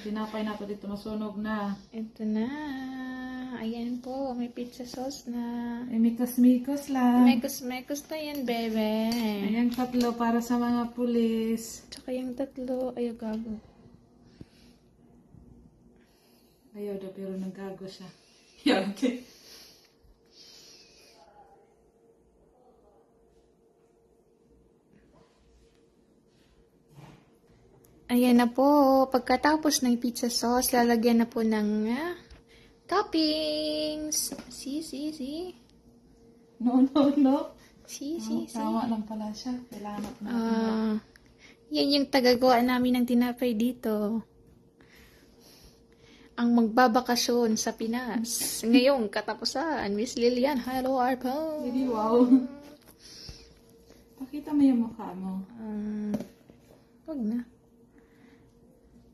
tinapay na to dito masunog na. Ito na. Ayan po, may pizza sauce na. Ay, mikos-mikos lang. Mekos-mekos na yan, bebe. Ayan, 3 para sa mga pulis. Tsaka yung 3, ayaw gago. Ayaw daw, pero naggago siya. Yan. Ayan na po. Pagkatapos ng pizza sauce, lalagyan na po ng toppings. See. No. See. Tama lang pala siya. Kailangan natin. Yan yung tagagawa namin ng tinapay dito. Ang magbabakasyon sa Pinas. Ngayong katapusan, Miss Lilian, hello, Arpo. Hindi, wow. Pakita mo yung mukha mo. Huwag na.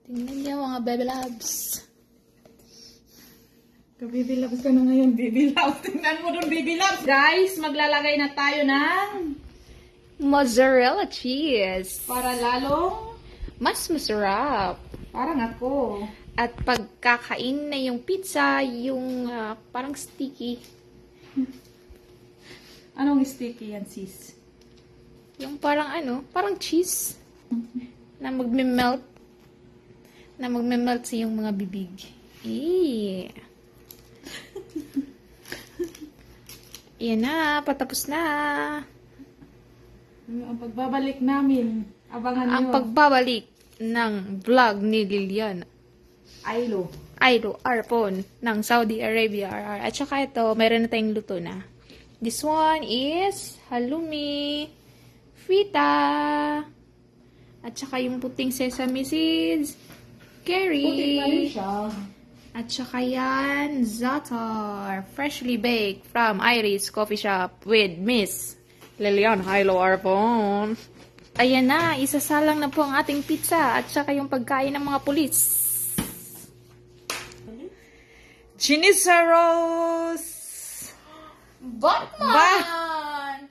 Tingnan niyo mga baby loves. Baby loves ka na ngayon, baby loves. Tingnan mo doon, baby loves. Guys, maglalagay na tayo ng Mozzarella cheese. para lalong Mas masarap. parang ako. At pagkakain na yung pizza, yung parang sticky. Anong sticky yan, sis? Yung parang parang cheese. Na magme-melt. Na magme-melt sa yung mga bibig. Yan na, patapos na. Ang pagbabalik namin, abangan nyo. Ang pagbabalik ng vlog ni Lilian. Ailo. Ailo Arpon ng Saudi Arabia RR. At saka ito, mayroon na tayong luto na. This one is halloumi, feta, at saka yung puting sesame seeds, curry. Puti pa rin siya. At saka yan, za'atar, freshly baked from Iris Coffee Shop with Miss Lilian Ailo Arpon. Ayan na, isasalang na po ang ating pizza at saka yung pagkain ng mga pulis. Chinisaros! Batman!